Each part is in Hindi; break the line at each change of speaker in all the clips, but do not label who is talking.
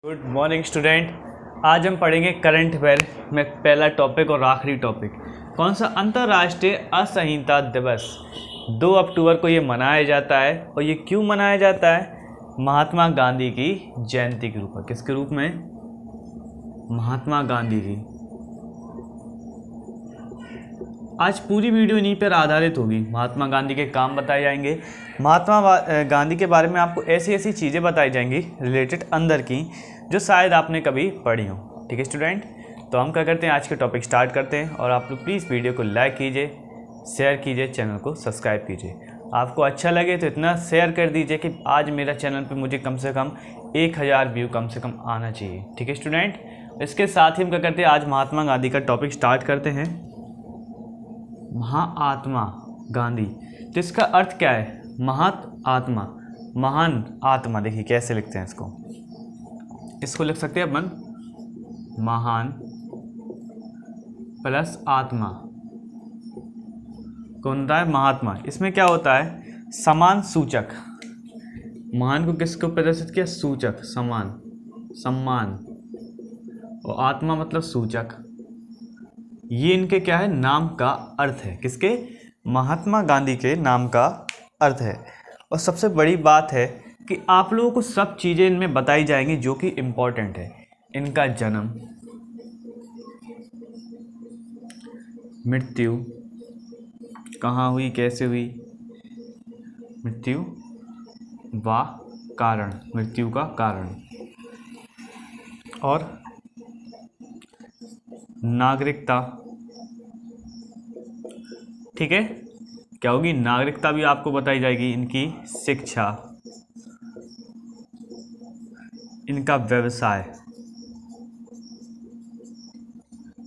Good morning student. आज हम पढ़ेंगे करंट अफेयर में पहला टॉपिक और आखिरी टॉपिक। कौन सा? अंतर्राष्ट्रीय असहिष्णुता दिवस 2 अक्टूबर को ये मनाया जाता है। और ये क्यों मनाया जाता है? महात्मा गांधी की जयंती के रूप में। किसके रूप में? महात्मा गांधी की। आज पूरी वीडियो इन्हीं पर आधारित होगी। महात्मा गांधी के काम बताए जाएंगे, महात्मा गांधी के बारे में आपको ऐसी ऐसी चीज़ें बताई जाएंगी रिलेटेड अंदर की, जो शायद आपने कभी पढ़ी हो। ठीक है स्टूडेंट, तो हम क्या करते हैं, आज के टॉपिक स्टार्ट करते हैं। और आप लोग प्लीज़ वीडियो को लाइक कीजिए, शेयर कीजिए, चैनल को सब्सक्राइब कीजिए। आपको अच्छा लगे तो इतना शेयर कर दीजिए कि आज मेरा चैनल पे मुझे कम से कम 1000 व्यू कम से कम आना चाहिए। ठीक है स्टूडेंट, इसके साथ ही हम क्या करते हैं, आज महात्मा गांधी का टॉपिक स्टार्ट करते हैं। महात्मा गांधी, तो इसका अर्थ क्या है? महात्मा, महान आत्मा। देखिए कैसे लिखते हैं इसको लिख सकते हैं अपन महान प्लस आत्मा। कौन होता है? महात्मा। इसमें क्या होता है? समान सूचक। महान को किसको प्रदर्शित किया? सूचक, समान, सम्मान। और आत्मा मतलब सूचक। ये इनके क्या है? नाम का अर्थ है। किसके? महात्मा गांधी के नाम का अर्थ है। और सबसे बड़ी बात है कि आप लोगों को सब चीज़ें इनमें बताई जाएंगी जो कि इम्पोर्टेंट है। इनका जन्म, मृत्यु, कहाँ हुई, कैसे हुई मृत्यु, व कारण, मृत्यु का कारण, और नागरिकता। ठीक है, क्या होगी? नागरिकता भी आपको बताई जाएगी। इनकी शिक्षा, इनका व्यवसाय।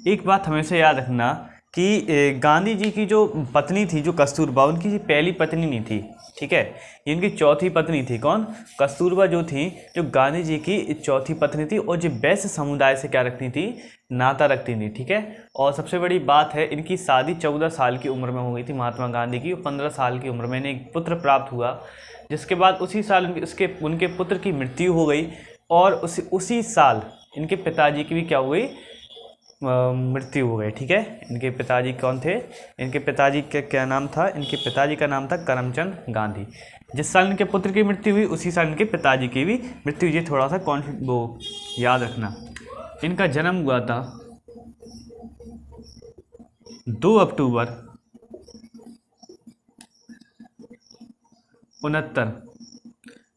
एक बात हमेशा याद रखना कि गांधी जी की जो पत्नी थी, जो कस्तूरबा, उनकी पहली पत्नी नहीं थी। ठीक है, ये इनकी चौथी पत्नी थी। कौन? कस्तूरबा जो थी, जो गांधी जी की चौथी पत्नी थी, और जो वैश्य समुदाय से क्या रखती थी? नाता रखती थी। ठीक है, और सबसे बड़ी बात है, इनकी शादी 14 साल की उम्र में हो गई थी महात्मा गांधी की। 15 साल की उम्र में इन्हें एक पुत्र प्राप्त हुआ, जिसके बाद उसी साल उनके पुत्र की मृत्यु हो गई। और उसी साल इनके पिताजी की भी क्या हो गई? मृत्यु हो गई। ठीक है, इनके पिताजी कौन थे? इनके पिताजी का क्या नाम था? इनके पिताजी का नाम था करमचंद गांधी। जिस साल इनके पुत्र की मृत्यु हुई, उसी साल इनके पिताजी की भी मृत्यु हुई। थोड़ा सा वो याद रखना। इनका जन्म हुआ था 2 अक्टूबर 69।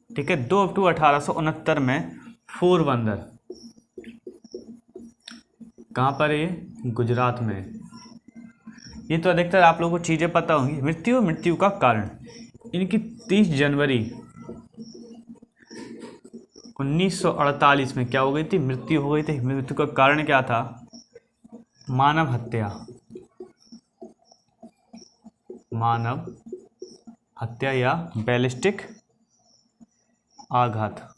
ठीक है, 2 अक्टूबर 1869 में पोरबंदर। कहाँ पर है ये? गुजरात में। ये तो अधिकतर आप लोगों को चीज़ें पता होंगी। मृत्यु का कारण, इनकी 30 जनवरी 1948 में क्या हो गई थी? मृत्यु हो गई थी। मृत्यु का कारण क्या था? मानव हत्या या बैलिस्टिक आघात।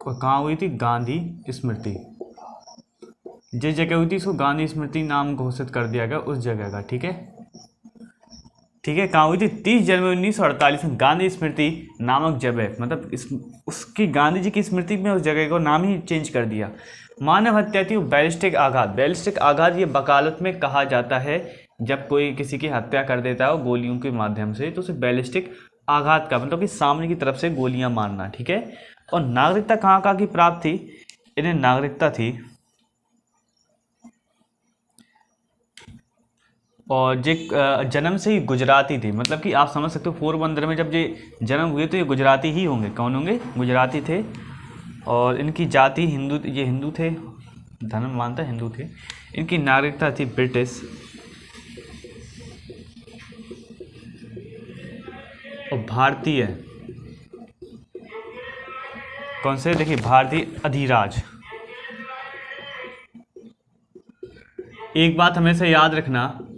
कहाँ हुई थी? गांधी स्मृति। जिस जगह हुई थी उसको गांधी स्मृति नाम घोषित कर दिया गया उस जगह का। ठीक है, कहाँ हुई थी? 30 जनवरी 1948 में गांधी स्मृति नामक जगह, मतलब उसकी गांधी जी की स्मृति में उस जगह को नाम ही चेंज कर दिया। मानव हत्या थी, बैलिस्टिक आघात। बैलिस्टिक आघात ये वकालत में कहा जाता है, जब कोई किसी की हत्या कर देता है गोलियों के माध्यम से, तो उसे बैलिस्टिक आघात का मतलब कि सामने की तरफ से गोलियां मारना। ठीक है, और नागरिकता कहाँ की प्राप्त थी? इन्हें नागरिकता थी, और जे जन्म से ही गुजराती थे। मतलब कि आप समझ सकते हो, पोरबंदर में जब ये जन्म हुए तो ये गुजराती ही होंगे। कौन होंगे? गुजराती थे। और इनकी जाति हिंदू, ये हिंदू थे, धर्म मानता हिंदू थे। इनकी नागरिकता थी ब्रिटिश, और भारतीय। कौन से? देखिए, भारतीय अधिराज। एक बात हमेशा याद रखना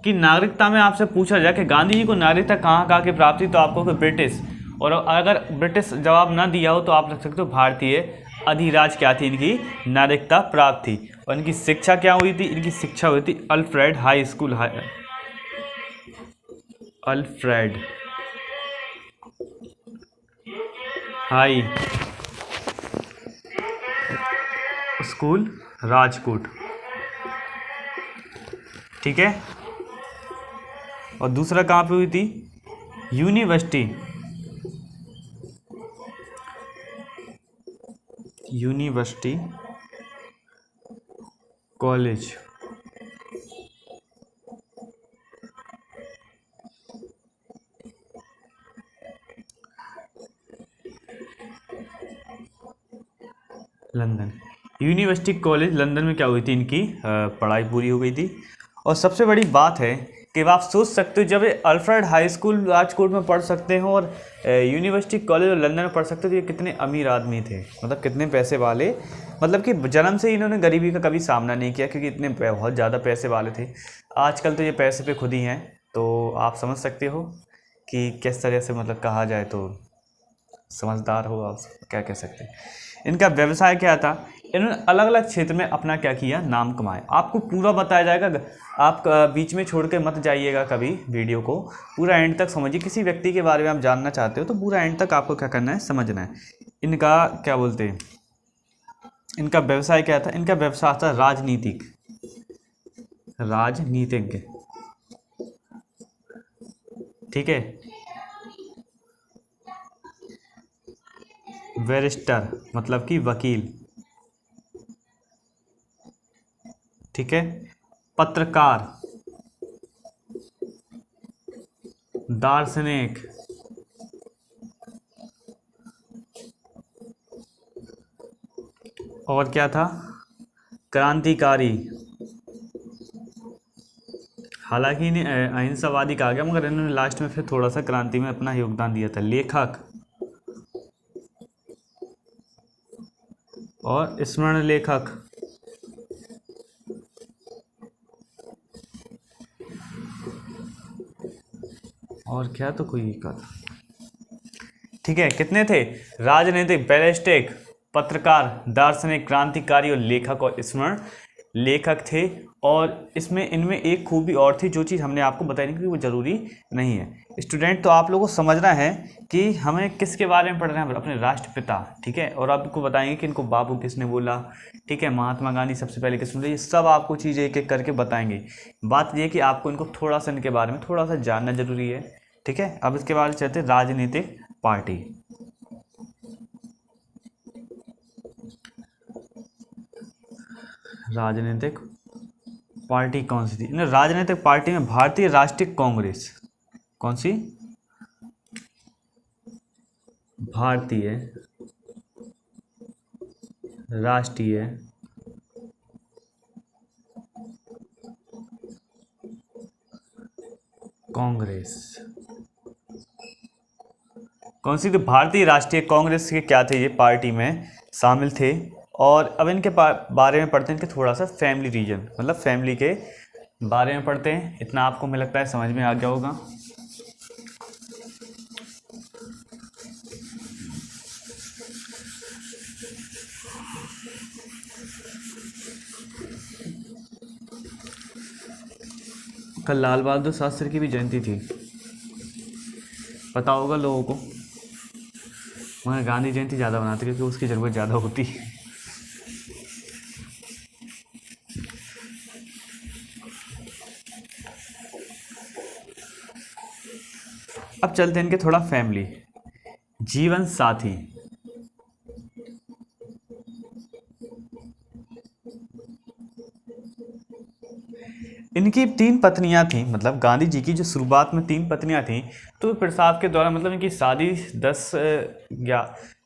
कि नागरिकता में आपसे पूछा जाए कि गांधी जी को नागरिकता कहाँ की प्राप्ति, तो आपको ब्रिटिश। और अगर ब्रिटिश जवाब ना दिया हो तो आप रख सकते हो भारतीय अधिराज क्या थी, इनकी नागरिकता प्राप्त थी। और इनकी शिक्षा क्या हुई थी? इनकी शिक्षा हुई थी Alfred high school Alfred high school Rajkot, ठीक है। और दूसरा कहाँ पे हुई थी? University college London. University college London में क्या हुई थी? इनकी पढ़ाई पूरी हो गई थी। और सबसे बड़ी बात है कि आप सोच सकते हो, जब ये अल्फ्रेड हाई स्कूल राजकोट में पढ़ सकते हो और यूनिवर्सिटी कॉलेज लंदन में पढ़ सकते हो, तो ये कितने अमीर आदमी थे, मतलब कितने पैसे वाले, मतलब कि जन्म से ही इन्होंने गरीबी का कभी सामना नहीं किया, क्योंकि इतने बहुत ज़्यादा पैसे वाले थे। आजकल तो ये पैसे पे खुद ही हैं, तो आप समझ सकते हो कि किस तरह से, मतलब कहा जाए तो समझदार हो आप, क्या कह सकते हैं। इनका व्यवसाय क्या था? इन्होंने अलग अलग क्षेत्र में अपना क्या किया, नाम कमाए। आपको पूरा बताया जाएगा, आप बीच में छोड़ के मत जाइएगा कभी वीडियो को, पूरा एंड तक समझिए। किसी व्यक्ति के बारे में आप जानना चाहते हो तो पूरा एंड तक आपको क्या करना है, समझना है। इनका क्या बोलते हैं, इनका व्यवसाय क्या था? इनका व्यवसाय था राजनीतिज्ञ, ठीक है। बैरिस्टर मतलब कि वकील, ठीक है। पत्रकार, दार्शनिक, और क्या था? क्रांतिकारी। हालांकि इन्हें अहिंसावादी कहा गया, मगर इन्होंने लास्ट में फिर थोड़ा सा क्रांति में अपना योगदान दिया था। लेखक और स्मरण लेखक, और क्या तो कोई एक था, ठीक है। कितने थे? राजनीतिक, बैरिस्टिक, पत्रकार, दार्शनिक, क्रांतिकारी और लेखक और स्मरण लेखक थे। और इसमें इनमें एक खूबी और थी, जो चीज़ हमने आपको बताई नहीं, क्योंकि वो ज़रूरी नहीं है। स्टूडेंट, तो आप लोगों को समझना है कि हमें किसके बारे में पढ़ रहे हैं, अपने राष्ट्रपिता, ठीक है। और आपको बताएंगे कि इनको बाबू किसने बोला, ठीक है, महात्मा गांधी सबसे पहले किसने बोला, ये सब आपको चीज़ें एक एक करके बताएंगे। बात ये है कि आपको इनको थोड़ा सा इनके बारे में थोड़ा सा जानना जरूरी है, ठीक है। अब इसके बारे में चलते राजनीतिक पार्टी। राजनीतिक पार्टी कौन सी थी? राजनीतिक पार्टी में भारतीय राष्ट्रीय कांग्रेस, कौन सी? भारतीय राष्ट्रीय कांग्रेस, कौन सी? तो भारतीय राष्ट्रीय कांग्रेस के क्या थे, ये पार्टी में शामिल थे। और अब इनके बारे में पढ़ते हैं, इनके थोड़ा सा फैमिली रीजन, मतलब फैमिली के बारे में पढ़ते हैं। इतना आपको मुझे लगता है समझ में आ गया होगा। कल लाल बहादुर शास्त्री की भी जयंती थी, पता होगा लोगों को, मगर गांधी जयंती ज़्यादा बनाते क्योंकि उसकी ज़रूरत ज़्यादा होती है। अब चलते हैं इनके थोड़ा फैमिली, जीवन साथी। इनकी 3 पत्नियां थीं, मतलब गांधी जी की जो शुरुआत में 3 पत्नियां थीं, तो प्रसाव के दौरान, मतलब इनकी शादी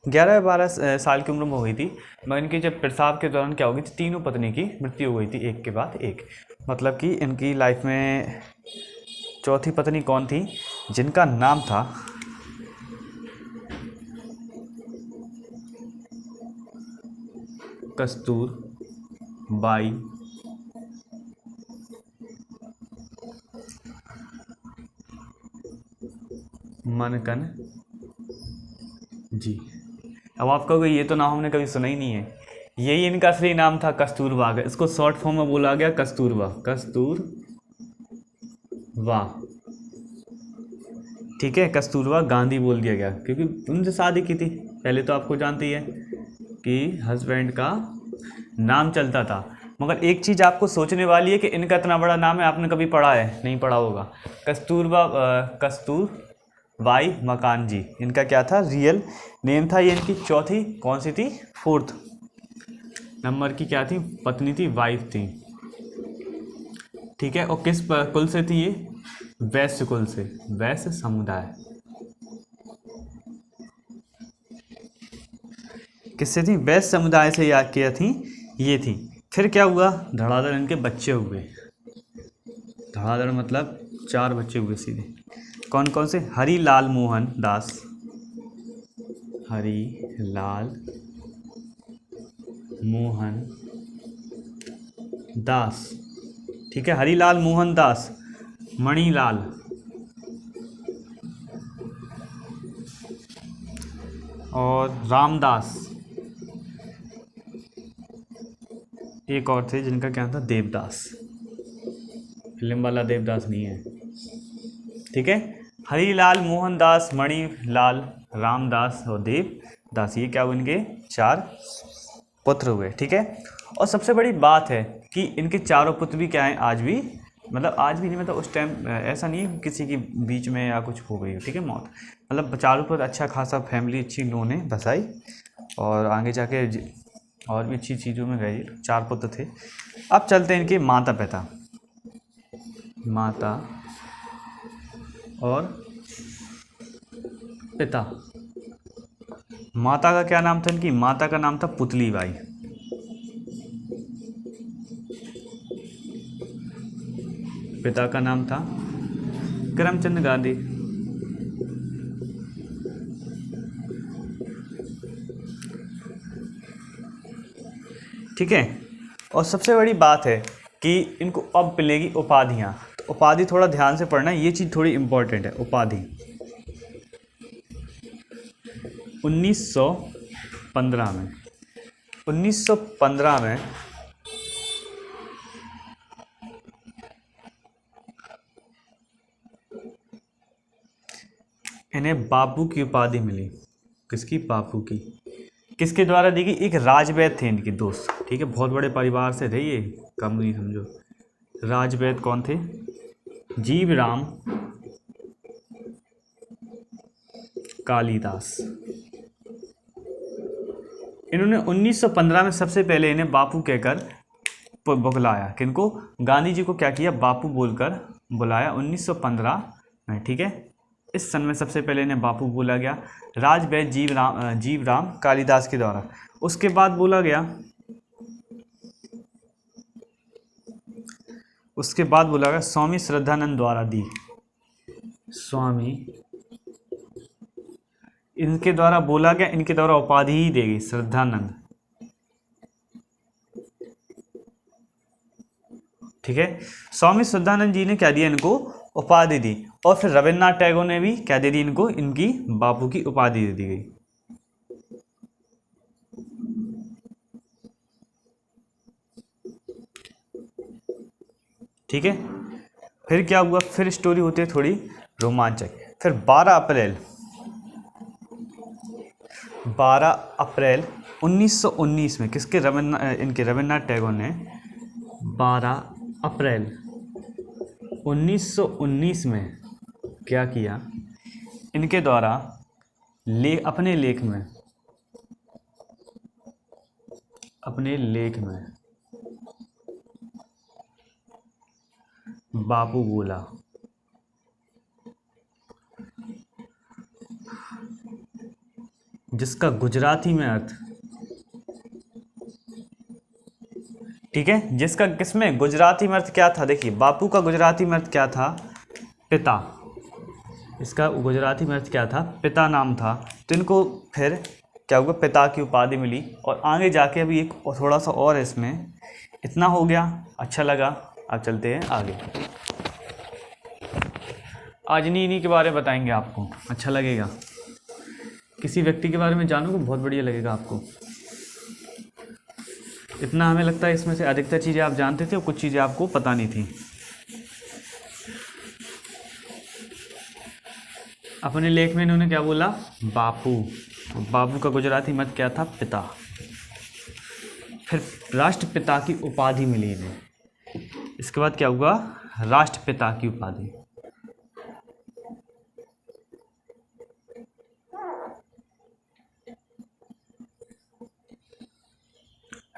11-12 साल की उम्र में हुई थी। मगर इनकी जब प्रसाव के दौरान क्या हो गई थी, तीनों पत्नी की मृत्यु हो गई थी, एक के बाद एक। मतलब कि इनकी लाइफ में चौथी पत्नी कौन थी? जिनका नाम था कस्तूरबाई मनकन जी। अब आप कहोगे ये तो नाम हमने कभी सुना ही नहीं है, यही इनका असली नाम था, कस्तूरबा। इसको शॉर्ट फॉर्म में बोला गया कस्तूरबा, कस्तूरबा। ठीक है, कस्तूरबा गांधी बोल दिया गया क्योंकि उनसे शादी की थी। पहले तो आपको जानते ही है कि हस्बैंड का नाम चलता था। मगर एक चीज़ आपको सोचने वाली है कि इनका इतना बड़ा नाम है, आपने कभी पढ़ा है? नहीं पढ़ा होगा। कस्तूरबाई मकानजी इनका क्या था, रियल नेम था। ये इनकी चौथी कौन सी थी, फोर्थ नंबर की क्या थी, पत्नी थी, वाइफ थी। ठीक है, और किस कुल से थी ये, वैश्य कुल से, वैश्य समुदाय। किससे थी, वैश्य समुदाय से याद किया थी ये थी। फिर क्या हुआ, धड़ाधड़ इनके बच्चे हुए। धड़ाधड़ मतलब 4 बच्चे हुए सीधे। कौन कौन से, हरिलाल मोहन दास, हरिलाल मोहन दास, ठीक है, हरिलाल मोहन दास, मणिलाल, और रामदास। एक और थे जिनका क्या था, देवदास। फिल्म वाला देवदास नहीं है। ठीक है, हरिलाल मोहन दास, मणिलाल, रामदास और देवदास, ये क्या हुए, इनके 4 पुत्र हुए। ठीक है, और सबसे बड़ी बात है कि इनके चारों पुत्र भी क्या हैं आज भी, मतलब आज भी नहीं, मतलब उस टाइम ऐसा नहीं है किसी की बीच में या कुछ हो गई हो, ठीक है, मौत। मतलब चारों पुत्र, अच्छा खासा फैमिली अच्छी इन्होंने बसाई और आगे जाके और भी अच्छी चीज़ों में गए। 4 पुत्र थे। अब चलते हैं इनके माता पिता, माता और पिता। माता का क्या नाम था इनकी, माता का नाम था पुतली बाई। पिता का नाम था करमचंद गांधी। ठीक है, और सबसे बड़ी बात है कि इनको अब मिलेगी उपाधियाँ। तो उपाधि थोड़ा ध्यान से पढ़ना, ये चीज़ थोड़ी इम्पोर्टेंट है। उपाधि 1915 में, 1915 में इन्हें बापू की उपाधि मिली। किसकी, बापू की। किसके द्वारा दी गई, एक राजवैद्य थे इनके दोस्त। ठीक है, बहुत बड़े परिवार से थे ये, कम नहीं समझो। राजवैद्य कौन थे, जीवराम कालिदास। इन्होंने 1915 में सबसे पहले इन्हें बापू कहकर बुलाया। किनको, गांधी जी को क्या किया, बापू बोलकर बुलाया 1915 में। ठीक है, इस सन में सबसे पहले इन्हें बापू बोला गया, राजवैद्य जीवराम कालिदास के द्वारा। उसके बाद बोला गया, स्वामी श्रद्धानंद द्वारा दी। स्वामी, इनके द्वारा बोला गया, इनके द्वारा उपाधि ही देगी, श्रद्धानंद। ठीक है, स्वामी श्रद्धानंद जी ने क्या दिया, इनको उपाधि दी। और फिर रविन्द्रनाथ टैगोर ने भी क्या दे दी इनको, इनकी बापू की उपाधि दे दी गई। ठीक है, फिर क्या हुआ, फिर स्टोरी होती है थोड़ी रोमांचक। फिर 12 अप्रैल 1919 में किसके, रविन्द्रनाथ टैगोर ने 12 अप्रैल 1919 में क्या किया, इनके द्वारा अपने लेख में बापू बोला। जिसका गुजराती में अर्थ, ठीक है, जिसका किसमें गुजराती में अर्थ क्या था, देखिए बापू का गुजराती में अर्थ क्या था, पिता। इसका गुजराती में अर्थ क्या था, पिता नाम था। तो इनको फिर क्या हुआ, पिता की उपाधि मिली। और आगे जाके अभी एक थोड़ा सा और है इसमें। इतना हो गया, अच्छा लगा। अब चलते हैं आगे। आज इन्हीं के बारे में बताएंगे आपको, अच्छा लगेगा। किसी व्यक्ति के बारे में जानोगे, बहुत बढ़िया लगेगा आपको। इतना हमें लगता है इसमें से अधिकतर चीज़ें आप जानते थे और कुछ चीज़ें आपको पता नहीं थी। अपने लेख में इन्होंने क्या बोला, बापू। तो बापू का गुजराती मत क्या था, पिता। फिर राष्ट्रपिता की उपाधि मिली इन्हें। इसके बाद क्या हुआ, राष्ट्रपिता की उपाधि।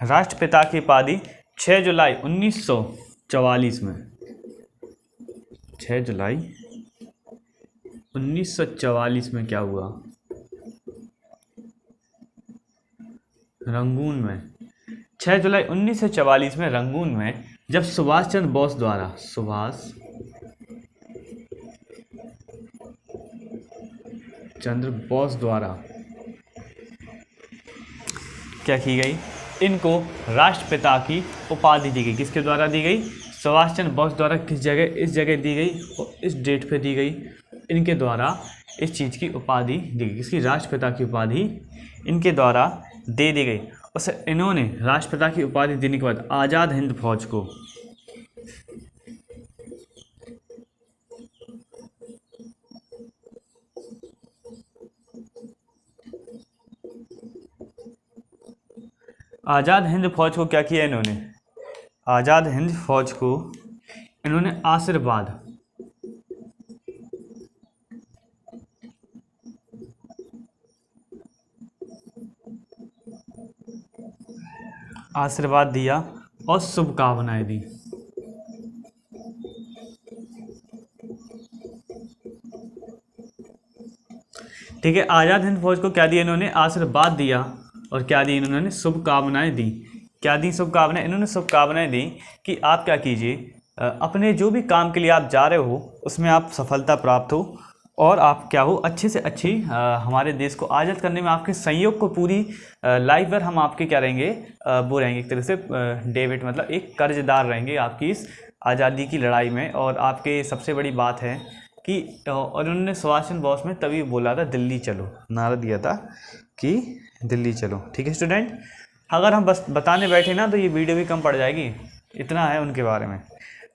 राष्ट्रपिता की उपाधि 6 जुलाई 1944 में, 6 जुलाई 1944 में क्या हुआ, रंगून में। 6 जुलाई 1944 में रंगून में जब सुभाष चंद्र बोस द्वारा, सुभाष चंद्र बोस द्वारा क्या की गई, इनको राष्ट्रपिता की उपाधि दी गई। किसके द्वारा दी गई, सुभाष चंद्र बोस द्वारा। किस जगह, इस जगह दी गई और इस डेट पे दी गई। इनके द्वारा इस चीज़ की उपाधि दी गई, इसकी राष्ट्रपिता की उपाधि इनके द्वारा दे दी गई। उसे इन्होंने राष्ट्रपिता की उपाधि देने के बाद आज़ाद हिंद फौज को, आज़ाद हिंद फौज को क्या किया इन्होंने, आज़ाद हिंद फौज को इन्होंने आशीर्वाद, आशीर्वाद दिया और शुभकामनाएं दी। ठीक है, आज़ाद हिंद फौज को क्या दिया इन्होंने, आशीर्वाद दिया और क्या दी इन्होंने, शुभकामनाएं दी। क्या दी शुभकामनाएं, इन्होंने शुभकामनाएं दी कि आप क्या कीजिए, अपने जो भी काम के लिए आप जा रहे हो उसमें आप सफलता प्राप्त हो और आप क्या हो, अच्छे से अच्छी हमारे देश को आज़ाद करने में आपके सहयोग को पूरी लाइफ भर हम आपके क्या रहेंगे, वो रहेंगे एक तरह से डेबिट, मतलब एक कर्जदार रहेंगे आपकी इस आज़ादी की लड़ाई में। और आपके सबसे बड़ी बात है कि और उन्होंने सुभाष चंद्र बोस में तभी बोला था दिल्ली चलो, नारा दिया था कि दिल्ली चलो। ठीक है स्टूडेंट, अगर हम बस बताने बैठे ना तो ये वीडियो भी कम पड़ जाएगी, इतना है उनके बारे में।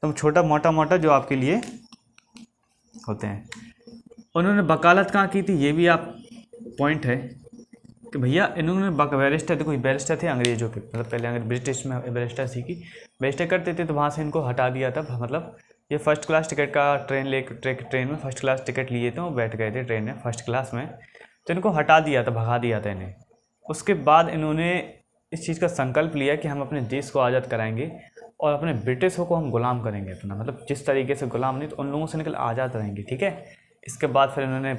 तो छोटा मोटा जो आपके लिए होते हैं। उन्होंने वकालत कहाँ की थी, ये भी आप पॉइंट है कि भैया इन्होंने बैरिस्टर, देखो बैरिस्टर थे अंग्रेजों के, मतलब पहले अंग्रेज ब्रिटिश में बैरिस्टर सीखी, बैरिस्टर करते थे तो वहाँ से इनको हटा दिया था। मतलब ये फर्स्ट क्लास टिकट का ट्रेन में फर्स्ट क्लास टिकट लिए थे, वो बैठ गए थे ट्रेन में फर्स्ट क्लास में, तो इनको हटा दिया था, भगा दिया था इन्हें। उसके बाद इन्होंने इस चीज़ का संकल्प लिया कि हम अपने देश को आज़ाद कराएंगे और अपने ब्रिटिशों को हम गुलाम करेंगे अपना, मतलब जिस तरीके से गुलाम नहीं तो उन लोगों से निकल आज़ाद रहेंगे। ठीक है, इसके बाद फिर इन्होंने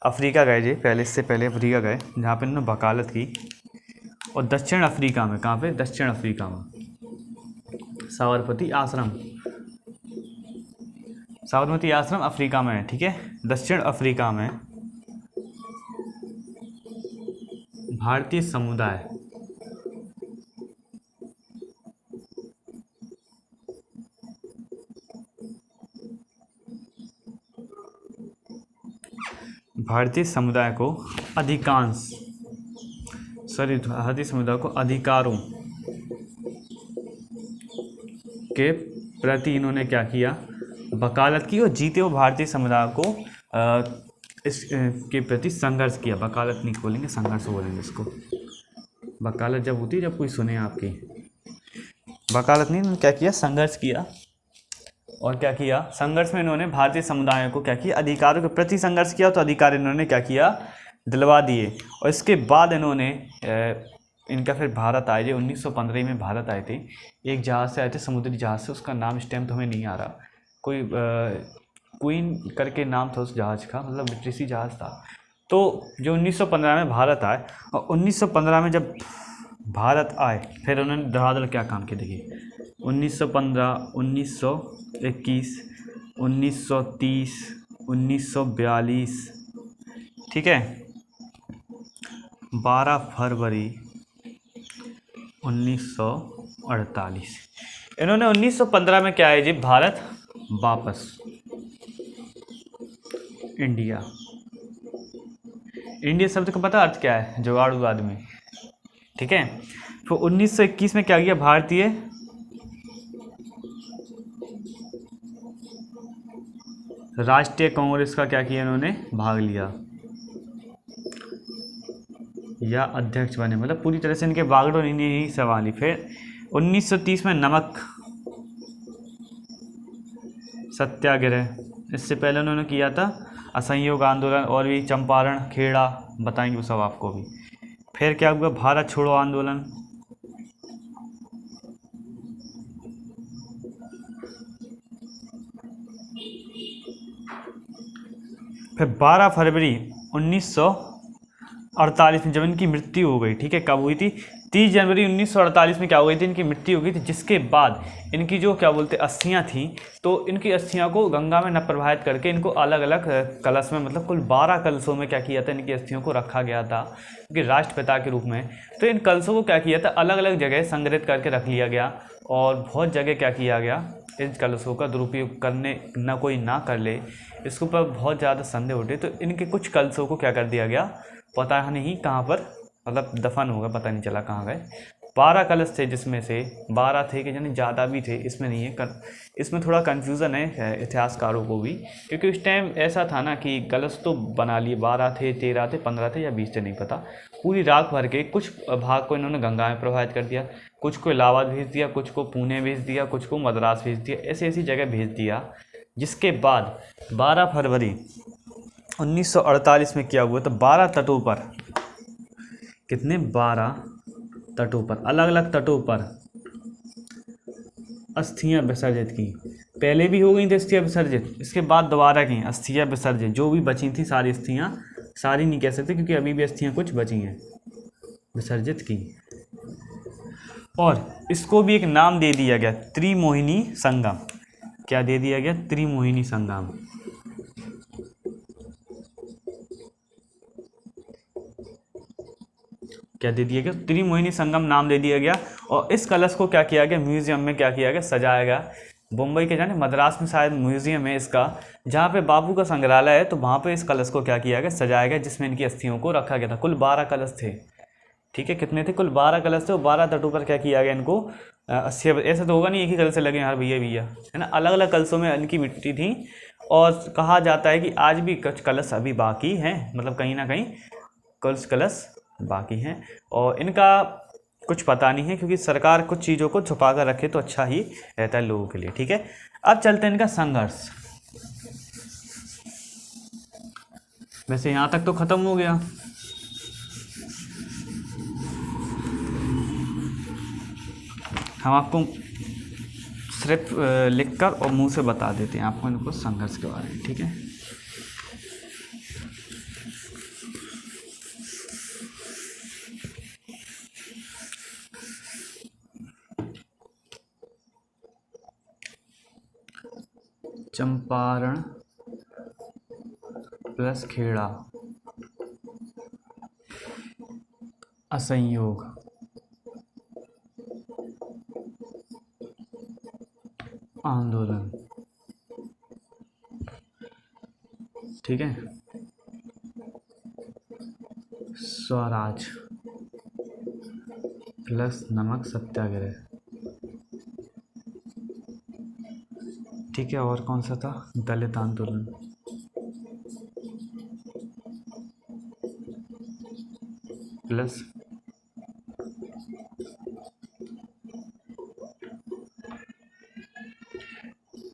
अफ्रीका गए जी, पहले इससे पहले अफ्रीका गए जहाँ पे इन्होंने वकालत की। और दक्षिण अफ्रीका में, कहाँ पे, दक्षिण अफ्रीका में साबरमती आश्रम, साबरमती आश्रम अफ्रीका में है। ठीक है, दक्षिण अफ्रीका में भारतीय समुदाय, भारतीय समुदाय को अधिकांश, भारतीय समुदाय को अधिकारों के प्रति इन्होंने क्या किया, वकालत की और जीते हुए भारतीय समुदाय को इस के प्रति संघर्ष किया। वकालत नहीं बोलेंगे, संघर्ष बोलेंगे इसको। वकालत जब होती है जब कोई सुने आपकी, वकालत नहीं, इन्होंने क्या किया, संघर्ष किया। और क्या किया, संघर्ष में इन्होंने भारतीय समुदायों को क्या किया, अधिकारों के प्रति संघर्ष किया, तो अधिकार इन्होंने क्या किया, दिलवा दिए। और इसके बाद इन्होंने इनका फिर भारत आए जी, 1915 में भारत आए थे। एक जहाज़ से आए थे, समुद्री जहाज़ से, उसका नाम इस टाइम तो हमें नहीं आ रहा, कोई क्वीन करके नाम था उस जहाज़ का, मतलब ब्रिटिशी जहाज़ था। तो जो 1915 में भारत आए, और 1915 में जब भारत आए फिर उन्होंने धड़ाधड़ क्या काम किए, देखिए 1915, 1921, 1930, 1942, ठीक है, 12 फरवरी 1948। इन्होंने 1915 में क्या है जी, भारत वापस इंडिया। इंडिया शब्द का पता अर्थ क्या है, जुगाड़ू आदमी। ठीक है, फिर 1921 में क्या किया, भारतीय राष्ट्रीय कांग्रेस का क्या किया इन्होंने, भाग लिया या अध्यक्ष बने, मतलब पूरी तरह से इनके बागडोर इन्हें ही संभाली। फिर 1930 में नमक सत्याग्रह, इससे पहले उन्होंने किया था असहयोग आंदोलन और भी चंपारण, खेड़ा, बताएंगे वो सब आपको भी। फिर क्या हुआ, भारत छोड़ो आंदोलन, फिर 12 फरवरी 1948 में जब इनकी मृत्यु हो गई, ठीक है, कब हुई थी, 30 जनवरी 1948 में क्या हो गई थी, इनकी मृत्यु हो गई थी। जिसके बाद इनकी जो क्या बोलते अस्थियां थी, तो इनकी अस्थियां को गंगा में न प्रवाहित करके इनको अलग अलग कलश में, मतलब कुल 12 कलशों में क्या किया था, इनकी अस्थियों को रखा गया था क्योंकि राष्ट्रपिता के रूप में। तो इन कलशों को क्या किया था, अलग अलग जगह संग्रहित करके रख लिया गया और बहुत जगह क्या किया गया, इन कलशों का दुरुपयोग करने न कोई ना कर ले, इसके ऊपर बहुत ज़्यादा संदेह उठे। तो इनके कुछ कलशों को क्या कर दिया गया, पता नहीं कहाँ पर, मतलब दफन होगा, पता नहीं चला कहाँ गए। 12 कलश थे जिसमें से 12 थे कि यानी ज़्यादा भी थे, इसमें नहीं है इसमें थोड़ा कन्फ्यूज़न है इतिहासकारों को भी, क्योंकि उस टाइम ऐसा था ना कि कलश तो बना लिए, 12 थे, 13 थे, 15 थे या 20 थे नहीं पता। पूरी राख भर के कुछ भाग को इन्होंने गंगा में प्रवाहित कर दिया, कुछ को इलाहाबाद भेज दिया, कुछ को पुणे भेज दिया, कुछ को मद्रास भेज दिया, ऐसी ऐसी जगह भेज दिया। जिसके बाद 12 फरवरी 1948 में क्या हुआ, तो 12 तटों पर, कितने, 12 तटों पर, अलग अलग तटों पर अस्थियां विसर्जित की। पहले भी हो गई थी अस्थियां विसर्जित, इसके बाद दोबारा की अस्थियां विसर्जित, जो भी बची थी सारी अस्थियां, सारी नहीं कह सकते क्योंकि अभी भी अस्थियां कुछ बची हैं, विसर्जित की। और इसको भी एक नाम दे दिया गया, त्रिमोहिनी संगम। क्या दे दिया गया, त्रिमोहिनी संगम। क्या दे दिया गया, त्रिमोहिनी संगम नाम दे दिया गया। और इस कलश को क्या किया गया, म्यूजियम में क्या किया गया, सजाया गया। मुंबई के जाने मद्रास में शायद म्यूजियम है इसका, जहाँ पे बापू का संग्रहालय है, तो वहाँ पे इस कलश को क्या किया गया, सजाया गया, जिसमें इनकी अस्थियों को रखा गया था। कुल 12 कलश थे, ठीक है, कितने थे, कुल 12 कलश थे। और 12 तटों पर क्या किया गया, इनको अस्थियां, ऐसा तो होगा नहीं एक ही कलश से लगे यार भैया भैया, है ना, अलग अलग कलशों में इनकी मिट्टी थी। और कहा जाता है कि आज भी कुछ कलश अभी बाकी हैं, मतलब कहीं ना कहीं कुछ कलश बाकी हैं, और इनका कुछ पता नहीं है क्योंकि सरकार कुछ चीज़ों को छुपा कर रखे तो अच्छा ही रहता है लोगों के लिए, ठीक है। अब चलते हैं इनका संघर्ष। वैसे यहाँ तक तो खत्म हो गया, हम आपको सिर्फ लिखकर और मुंह से बता देते हैं आपको इनको संघर्ष के बारे में, ठीक है। चंपारण प्लस खेड़ा, असहयोग, आंदोलन, ठीक है, स्वराज प्लस नमक सत्याग्रह, ठीक है। और कौन सा था, दलित आंदोलन, प्लस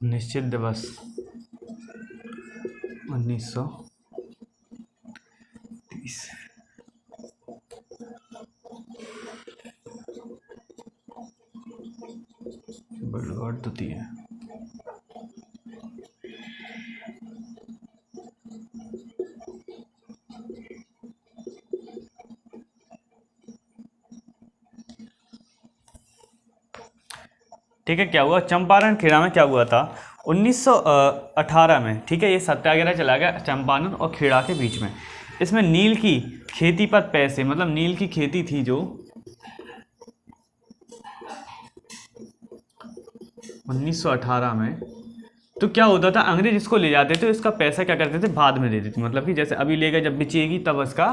निश्चित दिवस 1930। वर्ल्ड द्वितीय, ठीक है। क्या हुआ, चंपारण खेड़ा में क्या हुआ था 1918 में, ठीक है, ये सत्याग्रह चला गया चंपारण और खेड़ा के बीच में। इसमें नील की खेती पर पैसे, मतलब नील की खेती थी जो 1918 में, तो क्या होता था, अंग्रेज इसको ले जाते थे, इसका पैसा क्या करते थे, बाद में दे देते थे, मतलब कि जैसे अभी ले गए, जब बेचेगी तब इसका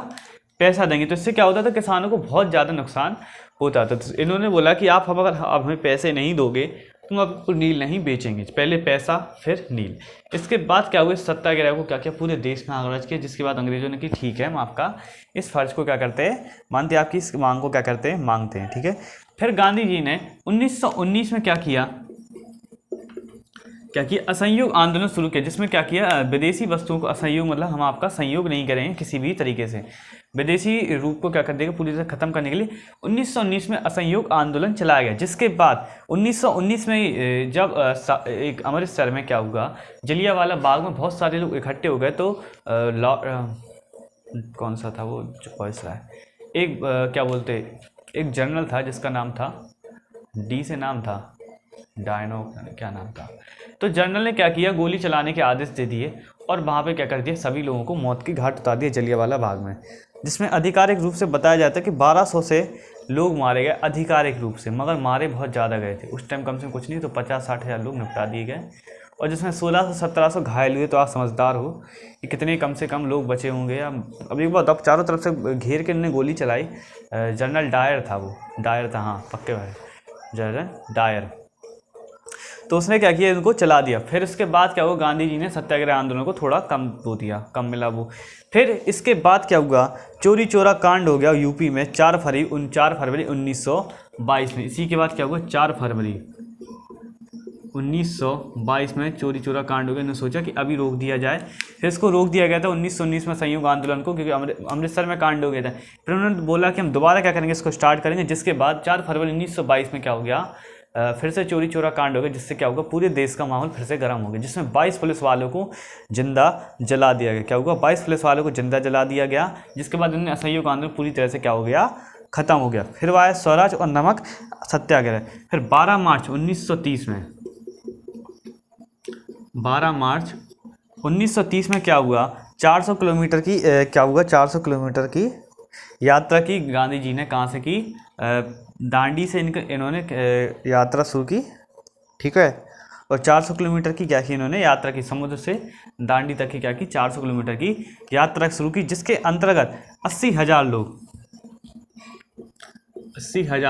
पैसा देंगे। तो इससे क्या होता था, किसानों को बहुत ज़्यादा नुकसान होता था। तो इन्होंने बोला कि आप अगर हमें पैसे नहीं दोगे तुम अब नील नहीं बेचेंगे, पहले पैसा फिर नील। इसके बाद क्या हुआ, सत्याग्रह को क्या किया, पूरे देश में आगाज किया, जिसके बाद अंग्रेजों ने कि ठीक है हम आपका इस फर्ज को क्या करते हैं मानते हैं, आपकी इस मांग को क्या करते हैं मांगते हैं, ठीक है। फिर गांधी जी ने 1919 में क्या किया असहयोग आंदोलन शुरू किया, जिसमें क्या किया, विदेशी वस्तुओं को असहयोग मतलब हम आपका सहयोग नहीं करेंगे किसी भी तरीके से, विदेशी रूप को क्या कर देगा पूरी तरह खत्म करने के लिए 1919 में असहयोग आंदोलन चलाया गया। जिसके बाद 1919 में जब एक अमृतसर में क्या हुआ, जलियांवाला बाग में बहुत सारे लोग इकट्ठे हो गए, तो कौन सा था वो जो वॉइस रहा है, एक क्या बोलते, एक जनरल था जिसका नाम था डी से नाम था, डायनो क्या नाम था, तो जनरल ने क्या किया, गोली चलाने के आदेश दे दिए और वहाँ पे क्या कर दिया, सभी लोगों को मौत की घाट उतार दिया जलियांवाला बाग में, जिसमें आधिकारिक रूप से बताया जाता है कि 1200 से लोग मारे गए आधिकारिक रूप से, मगर मारे बहुत ज़्यादा गए थे उस टाइम, कम से कम कुछ नहीं तो 50-60 हज़ार लोग निपटा दिए गए, और जिसमें 1600-1700 घायल हुए। तो आप समझदार हो कि कितने कम से कम लोग बचे होंगे। अब एक बात, अब चारों तरफ से घेर के इन्होंने गोली चलाई, जनरल डायर था, वो डायर था, हाँ पक्के भाई, जनरल डायर, तो उसने क्या किया, इनको चला दिया। फिर इसके बाद क्या हुआ, गांधी जी ने सत्याग्रह आंदोलन को थोड़ा कम वो दिया, कम मिला वो। फिर इसके बाद क्या हुआ, चोरी चोरा कांड हो गया यूपी में 4 फरवरी 1922 में। इसी के बाद क्या हुआ, 4 फरवरी 1922 में चोरी चोरा कांड हो गया। इन्होंने सोचा कि अभी रोक दिया जाए, फिर इसको रोक दिया गया था 1919 में संयुक्त आंदोलन को, क्योंकि अमृतसर में कांड हो गया था। फिर उन्होंने बोला कि हम दोबारा क्या करेंगे, इसको स्टार्ट करेंगे। जिसके बाद 4 फरवरी 1922 में क्या हो गया, फिर से चोरी चोरा कांड हो गया, जिससे क्या होगा, पूरे देश का माहौल फिर से गर्म हो गया, जिसमें 22 पुलिस वालों को जिंदा जला दिया गया। क्या होगा, 22 पुलिस वालों को जिंदा जला दिया गया। जिसके बाद उन्होंने असहयोग आंदोलन पूरी तरह से क्या हो गया, खत्म हो गया। फिर आया स्वराज और नमक सत्याग्रह। फिर 12 मार्च 1930 में 12 मार्च 1930 में क्या हुआ, 400 किलोमीटर की क्या हुआ, 400 किलोमीटर की यात्रा की गांधी जी ने, कहाँ से की, दांडी से इन्होंने यात्रा शुरू की, ठीक है। और 400 किलोमीटर की क्या की इन्होंने यात्रा की, समुद्र से दांडी तक की क्या की, 400 किलोमीटर की यात्रा शुरू की, जिसके अंतर्गत 80,000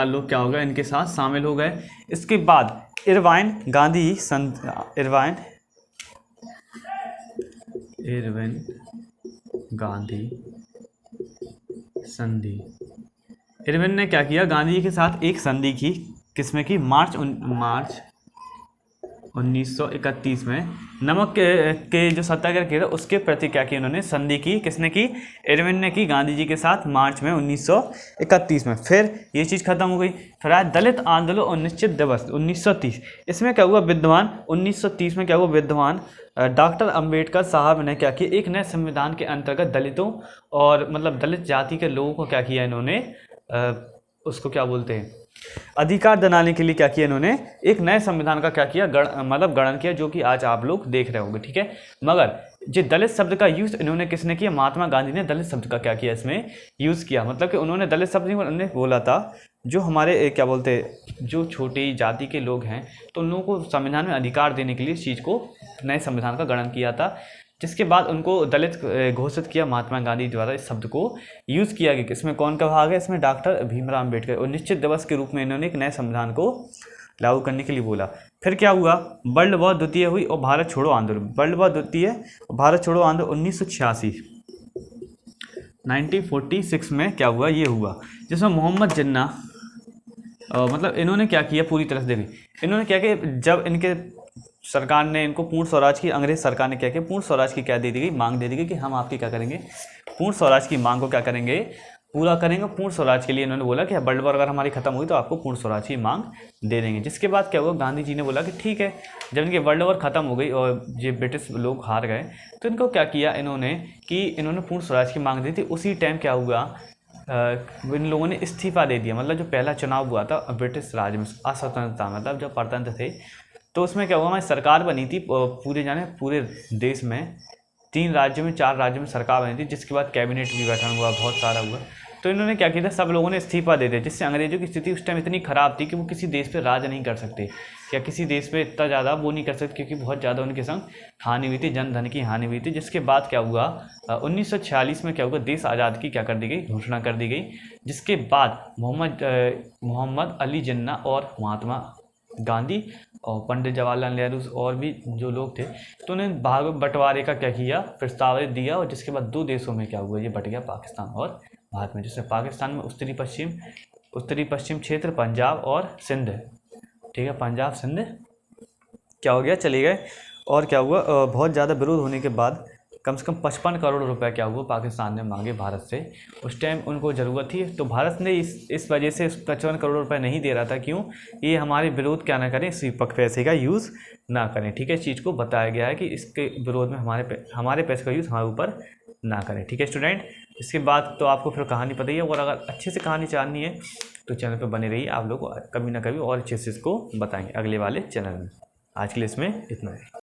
लोग क्या हो गए, इनके साथ शामिल हो गए। इसके बाद इरवाइन गांधी संधि। इरविन ने क्या किया, गांधी जी के साथ एक संधि की, किसमें की, मार्च 1931 में नमक के जो सत्याग्रह किया था उसके प्रति क्या की उन्होंने संधि की। किसने की, इरविन ने की गांधी जी के साथ मार्च में 1931 में। फिर ये चीज़ खत्म हो गई। फिर आया दलित आंदोलन और निश्चित दिवस 1930। इसमें क्या हुआ, विद्वान 1930 में क्या हुआ, विद्वान डॉक्टर अंबेडकर साहब ने क्या किया, एक नए संविधान के अंतर्गत दलितों और मतलब दलित जाति के लोगों को क्या किया इन्होंने, उसको क्या बोलते हैं, अधिकार दिलाने के लिए क्या किया इन्होंने, एक नए संविधान का क्या किया, गणन किया, जो कि आज आप लोग देख रहे होंगे, ठीक है। मगर जो दलित शब्द का यूज़ इन्होंने किसने किया, महात्मा गांधी ने दलित शब्द का क्या किया इसमें यूज़ किया। मतलब कि उन्होंने दलित शब्द नहीं, उन्होंने बोला था जो हमारे क्या बोलते हैं, जो छोटी जाति के लोग हैं, तो उन लोगों को संविधान में अधिकार देने के लिए इस चीज़ को नए संविधान का गणन किया था। जिसके बाद उनको दलित घोषित किया महात्मा गांधी द्वारा, इस शब्द को यूज़ किया गया। इसमें कौन का भाग है, इसमें डॉक्टर भीमराव अम्बेडकर। और निश्चित दिवस के रूप में इन्होंने एक नए संविधान को लागू करने के लिए बोला। फिर क्या हुआ, वर्ल्ड वॉर द्वितीय हुई और भारत छोड़ो आंदोलन। वर्ल्ड वॉर द्वितीय और भारत छोड़ो आंदोलन 1946 में क्या हुआ, ये हुआ, जिसमें मोहम्मद जिन्ना मतलब इन्होंने क्या किया, पूरी तरह से देखिए इन्होंने क्या किया, जब इनके सरकार ने इनको पूर्ण स्वराज की, अंग्रेज सरकार ने क्या किया, पूर्ण स्वराज की क्या दे दी गई, मांग दे दी गई कि हम आपकी क्या करेंगे, पूर्ण स्वराज की मांग को क्या करेंगे, पूरा करेंगे। पूर्ण स्वराज के लिए इन्होंने बोला कि वर्ल्ड वॉर अगर हमारी खत्म हुई तो आपको पूर्ण स्वराज की मांग दे देंगे। जिसके बाद क्या हुआ, गांधी जी ने बोला कि ठीक है, जब इनकी वर्ल्ड वॉर खत्म हो गई और ये ब्रिटिश लोग हार गए, तो इनको क्या किया इन्होंने कि इन्होंने पूर्ण स्वराज की मांग दी थी। उसी टाइम क्या हुआ, इन लोगों ने इस्तीफा दे दिया। मतलब जो पहला चुनाव हुआ था ब्रिटिश राज में, अस्वतंत्रता मतलब जब परतंत्र थे, तो उसमें क्या हुआ, हमारी सरकार बनी थी पूरे देश में 3 राज्यों में 4 राज्यों में सरकार बनी थी। जिसके बाद कैबिनेट भी गठन हुआ, बहुत सारा हुआ। तो इन्होंने क्या किया था, सब लोगों ने इस्तीफा दे दिया, जिससे अंग्रेजों की स्थिति उस टाइम इतनी ख़राब थी कि वो किसी देश पे राज नहीं कर सकते, या किसी देश पे इतना ज़्यादा वो नहीं कर सकते, क्योंकि बहुत ज़्यादा उनके संग हानि हुई थी, जन धन की हानि हुई थी। जिसके बाद क्या हुआ, 1946 में क्या हुआ, देश आज़ाद की क्या कर दी गई, घोषणा कर दी गई। जिसके बाद मोहम्मद अली जिन्ना और महात्मा गांधी और पंडित जवाहरलाल नेहरू और भी जो लोग थे, तो उन्होंने भाग बंटवारे का क्या किया, प्रस्ताव दिया, और जिसके बाद 2 देशों में क्या हुआ, ये बट गया, पाकिस्तान और भारत में। जैसे पाकिस्तान में उत्तरी पश्चिम क्षेत्र पंजाब और सिंध, ठीक है, पंजाब सिंध क्या हो गया, चले गए। और क्या हुआ, बहुत ज़्यादा विरोध होने के बाद कम से कम 55 करोड़ रुपए क्या हुआ, पाकिस्तान ने मांगे भारत से। उस टाइम उनको ज़रूरत थी, तो भारत ने इस वजह से 55 करोड़ रुपए नहीं दे रहा था। क्यों? ये हमारे विरोध क्या ना करें, इस पैसे का यूज़ ना करें, ठीक है। इस चीज़ को बताया गया है कि इसके विरोध में हमारे पैसे का यूज़ हमारे ऊपर ना करें, ठीक है स्टूडेंट। इसके बाद तो आपको फिर कहानी पता ही है, और अगर अच्छे से कहानी जाननी है तो चैनल पर बने रहिए, आप लोग को कभी ना कभी और अच्छे से इसको बताएंगे अगले वाले चैनल में। आज के लिए इसमें इतना है।